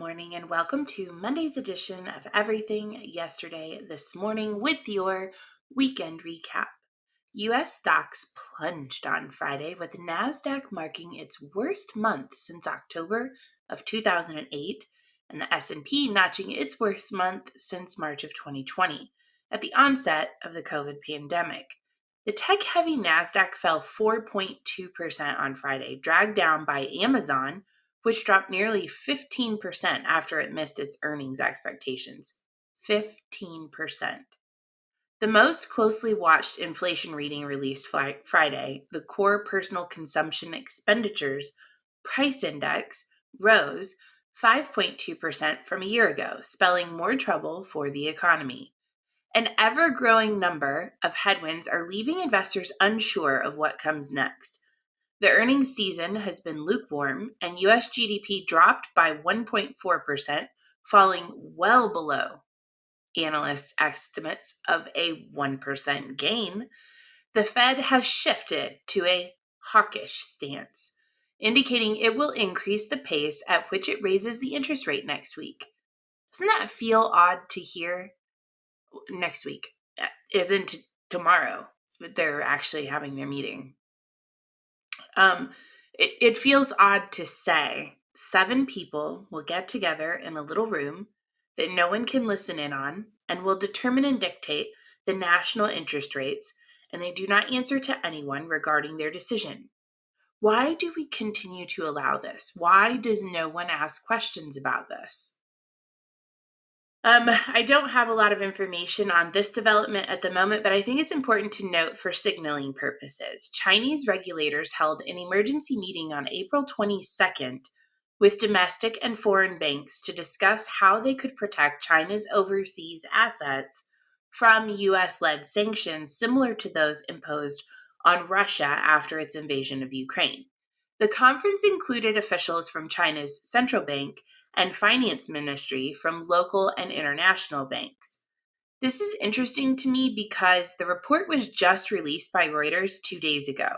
morning and welcome to Monday's edition of Everything Yesterday This Morning with your weekend recap. U.S. stocks plunged on Friday with the NASDAQ marking its worst month since October of 2008 and the S&P notching its worst month since March of 2020 at the onset of the COVID pandemic. The tech-heavy NASDAQ fell 4.2% on Friday, dragged down by Amazon, which dropped nearly 15% after it missed its earnings expectations. 15%. The most closely watched inflation reading released Friday, the Core Personal Consumption Expenditures Price Index, rose 5.2% from a year ago, spelling more trouble for the economy. An ever-growing number of headwinds are leaving investors unsure of what comes next. The earnings season has been lukewarm, and U.S. GDP dropped by 1.4%, falling well below analysts' estimates of a 1% gain. The Fed has shifted to a hawkish stance, indicating it will increase the pace at which it raises the interest rate next week. Doesn't that feel odd to hear? Next week isn't tomorrow. They're actually having their meeting. It feels odd to say 7 people will get together in a little room that no one can listen in on and will determine and dictate the national interest rates, and they do not answer to anyone regarding their decision. Why do we continue to allow this? Why does no one ask questions about this? I don't have a lot of information on this development at the moment, but I think it's important to note for signaling purposes. Chinese regulators held an emergency meeting on April 22nd with domestic and foreign banks to discuss how they could protect China's overseas assets from U.S.-led sanctions similar to those imposed on Russia after its invasion of Ukraine. The conference included officials from China's central bank and finance ministry from local and international banks. This is interesting to me because the report was just released by Reuters 2 days ago.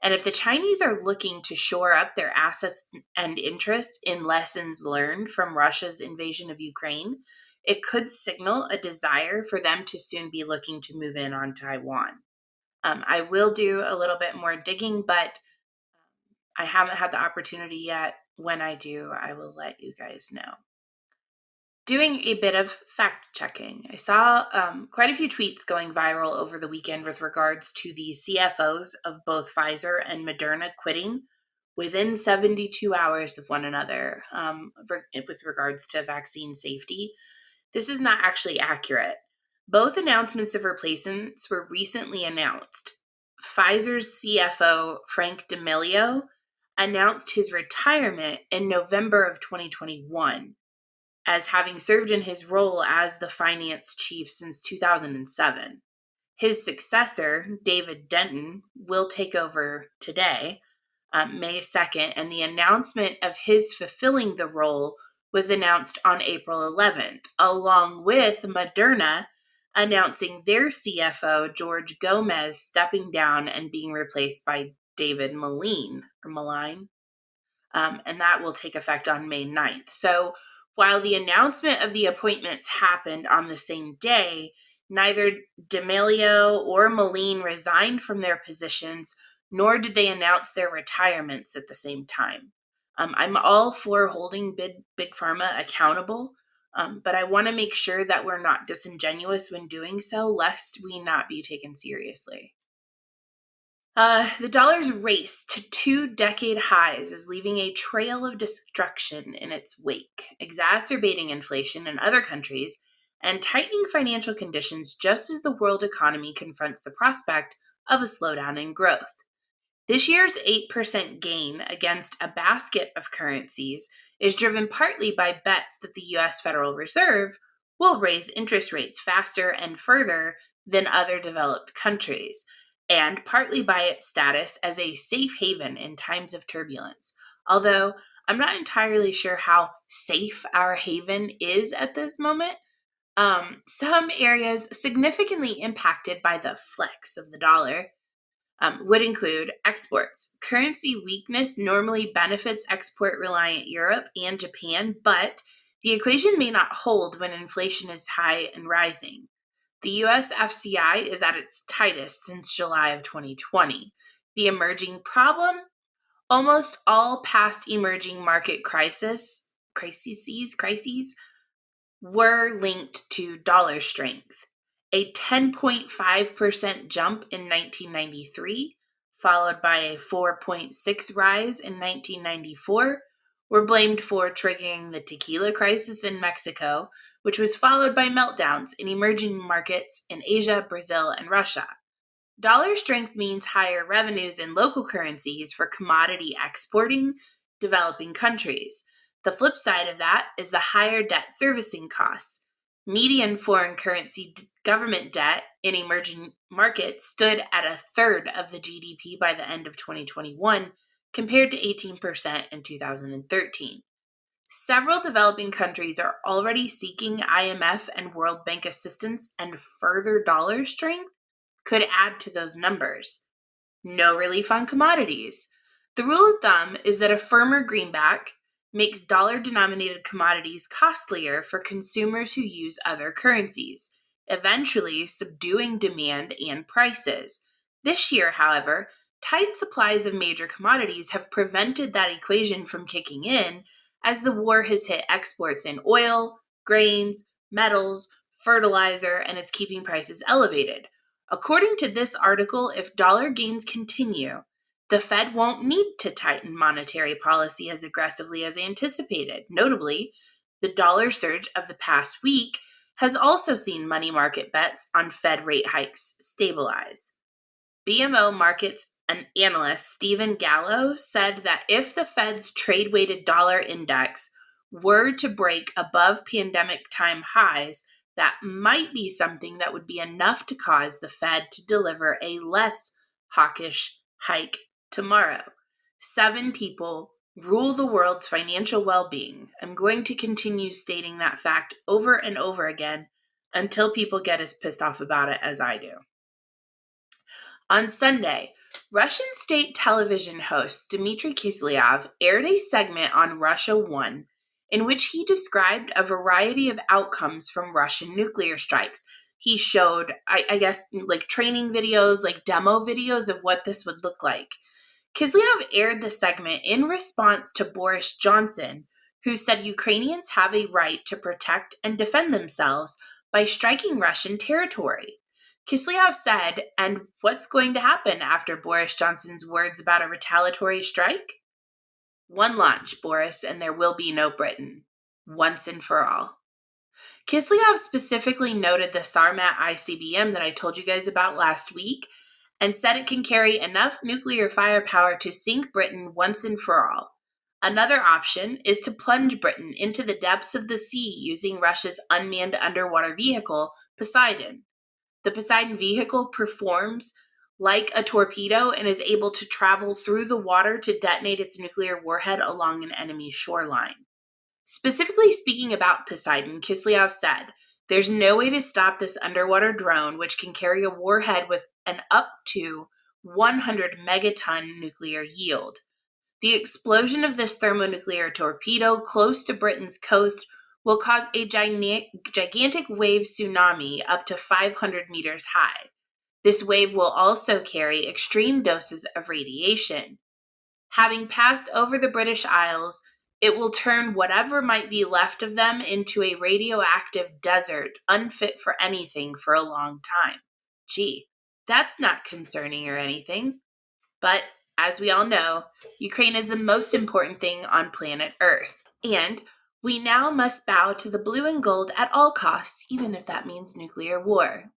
And if the Chinese are looking to shore up their assets and interests in lessons learned from Russia's invasion of Ukraine, it could signal a desire for them to soon be looking to move in on Taiwan. I will do a little bit more digging, but I haven't had the opportunity yet. When I do, I will let you guys know. Doing a bit of fact checking. I saw quite a few tweets going viral over the weekend with regards to the CFOs of both Pfizer and Moderna quitting within 72 hours of one another with regards to vaccine safety. This is not actually accurate. Both announcements of replacements were recently announced. Pfizer's CFO, Frank D'Amelio, announced his retirement in November of 2021 as having served in his role as the finance chief since 2007. His successor, David Denton, will take over today, May 2nd, and the announcement of his fulfilling the role was announced on April 11th, along with Moderna announcing their CFO, George Gomez, stepping down and being replaced by David Maline, and that will take effect on May 9th. So while the announcement of the appointments happened on the same day, neither D'Amelio or Maline resigned from their positions, nor did they announce their retirements at the same time. I'm all for holding big pharma accountable, but I want to make sure that we're not disingenuous when doing so, lest we not be taken seriously. The dollar's race to 2-decade highs is leaving a trail of destruction in its wake, exacerbating inflation in other countries and tightening financial conditions just as the world economy confronts the prospect of a slowdown in growth. This year's 8% gain against a basket of currencies is driven partly by bets that the U.S. Federal Reserve will raise interest rates faster and further than other developed countries, and partly by its status as a safe haven in times of turbulence. Although I'm not entirely sure how safe our haven is at this moment. Some areas significantly impacted by the flex of the dollar would include exports. Currency weakness normally benefits export-reliant Europe and Japan, but The equation may not hold when inflation is high and rising. The US FCI is at its tightest since July of 2020. The emerging problem? Almost all past emerging market crises were linked to dollar strength. A 10.5% jump in 1993, followed by a 4.6 rise in 1994, were blamed for triggering the tequila crisis in Mexico, which was followed by meltdowns in emerging markets in Asia, Brazil, and Russia. Dollar strength means higher revenues in local currencies for commodity exporting developing countries. The flip side of that is the higher debt servicing costs. Median foreign currency government debt in emerging markets stood at a third of the GDP by the end of 2021, compared to 18% in 2013. Several developing countries are already seeking IMF and World Bank assistance, and further dollar strength could add to those numbers. No relief on commodities. The rule of thumb is that a firmer greenback makes dollar-denominated commodities costlier for consumers who use other currencies, eventually subduing demand and prices. This year, however, tight supplies of major commodities have prevented that equation from kicking in, as the war has hit exports in oil, grains, metals, fertilizer, and it's keeping prices elevated. According to this article, if dollar gains continue, the Fed won't need to tighten monetary policy as aggressively as anticipated. Notably, the dollar surge of the past week has also seen money market bets on Fed rate hikes stabilize. BMO Markets analyst Stephen Gallo said that if the Fed's trade-weighted dollar index were to break above pandemic time highs, that might be something that would be enough to cause the Fed to deliver a less hawkish hike tomorrow. 7 people rule the world's financial well-being. I'm going to continue stating that fact over and over again until people get as pissed off about it as I do. On Sunday, Russian state television host Dmitry Kiselyov aired a segment on Russia One in which he described a variety of outcomes from Russian nuclear strikes. He showed, I guess, like training videos, like demo videos of what this would look like. Kiselyov aired the segment in response to Boris Johnson, who said Ukrainians have a right to protect and defend themselves by striking Russian territory. Kiselyov said, and what's going to happen after Boris Johnson's words about a retaliatory strike? One launch, Boris, and there will be no Britain. Once and for all. Kiselyov specifically noted the Sarmat ICBM that I told you guys about last week and said it can carry enough nuclear firepower to sink Britain once and for all. Another option is to plunge Britain into the depths of the sea using Russia's unmanned underwater vehicle, Poseidon. The Poseidon vehicle performs like a torpedo and is able to travel through the water to detonate its nuclear warhead along an enemy shoreline. Specifically speaking about Poseidon, Kiselyov said, "There's no way to stop this underwater drone, which can carry a warhead with an up to 100 megaton nuclear yield. The explosion of this thermonuclear torpedo close to Britain's coast will cause a gigantic wave tsunami up to 500 meters high. This wave will also carry extreme doses of radiation. Having passed over the British Isles, it will turn whatever might be left of them into a radioactive desert, unfit for anything for a long time." Gee, that's not concerning or anything. But as we all know, Ukraine is the most important thing on planet Earth. And we now must bow to the blue and gold at all costs, even if that means nuclear war.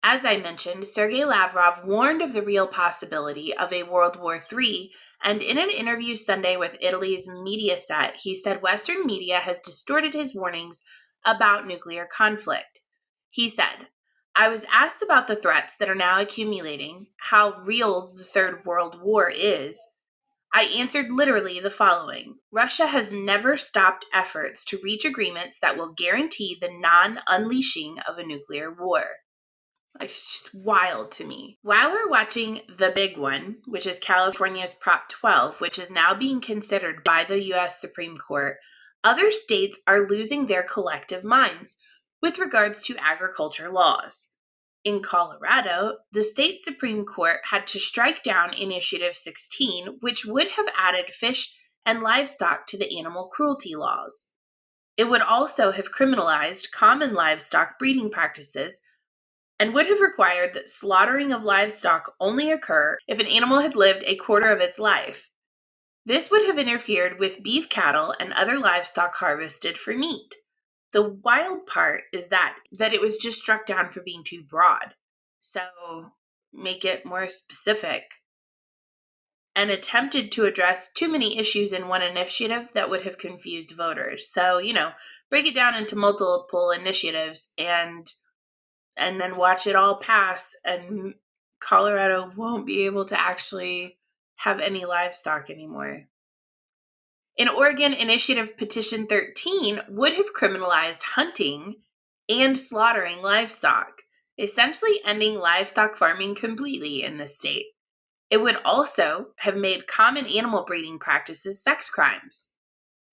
As I mentioned, Sergei Lavrov warned of the real possibility of a World War III, and in an interview Sunday with Italy's Mediaset, he said Western media has distorted his warnings about nuclear conflict. He said, "I was asked about the threats that are now accumulating, how real the Third World War is. I answered literally the following: Russia has never stopped efforts to reach agreements that will guarantee the non-unleashing of a nuclear war." It's just wild to me. While we're watching the big one, which is California's Prop 12, which is now being considered by the U.S. Supreme Court, Other states are losing their collective minds with regards to agriculture laws. In Colorado, the state Supreme Court had to strike down Initiative 16, which would have added fish and livestock to the animal cruelty laws. It would also have criminalized common livestock breeding practices and would have required that slaughtering of livestock only occur if an animal had lived a quarter of its life. This would have interfered with beef cattle and other livestock harvested for meat. The wild part is that it was just struck down for being too broad. So make it more specific, and attempted to address too many issues in one initiative that would have confused voters. So, break it down into multiple initiatives and then watch it all pass, and Colorado won't be able to actually have any livestock anymore. In Oregon, Initiative Petition 13 would have criminalized hunting and slaughtering livestock, essentially ending livestock farming completely in the state. It would also have made common animal breeding practices sex crimes.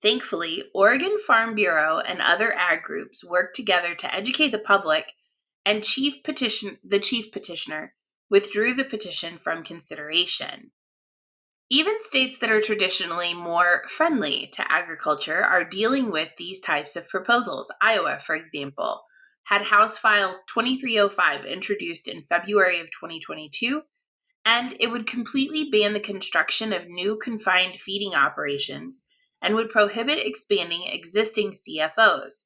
Thankfully, Oregon Farm Bureau and other ag groups worked together to educate the public, and the chief petitioner withdrew the petition from consideration. Even states that are traditionally more friendly to agriculture are dealing with these types of proposals. Iowa, for example, had House File 2305 introduced in February of 2022, and it would completely ban the construction of new confined feeding operations and would prohibit expanding existing CFOs.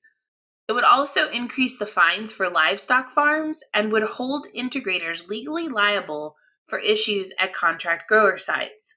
It would also increase the fines for livestock farms and would hold integrators legally liable for issues at contract grower sites.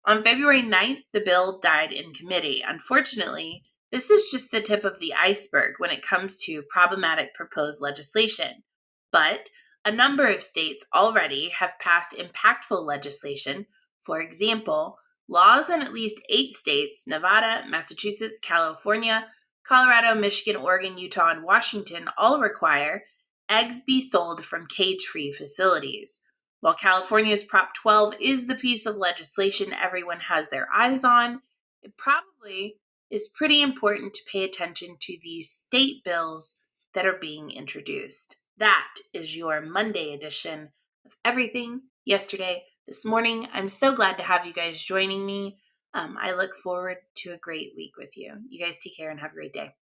On February 9th, the bill died in committee. Unfortunately, this is just the tip of the iceberg when it comes to problematic proposed legislation. But a number of states already have passed impactful legislation. For example, laws in at least 8 states, Nevada, Massachusetts, California, Colorado, Michigan, Oregon, Utah, and Washington, all require eggs be sold from cage-free facilities. While California's Prop 12 is the piece of legislation everyone has their eyes on, it probably is pretty important to pay attention to these state bills that are being introduced. That is your Monday edition of Everything Yesterday This Morning. I'm so glad to have you guys joining me. I look forward to a great week with you. You guys take care and have a great day.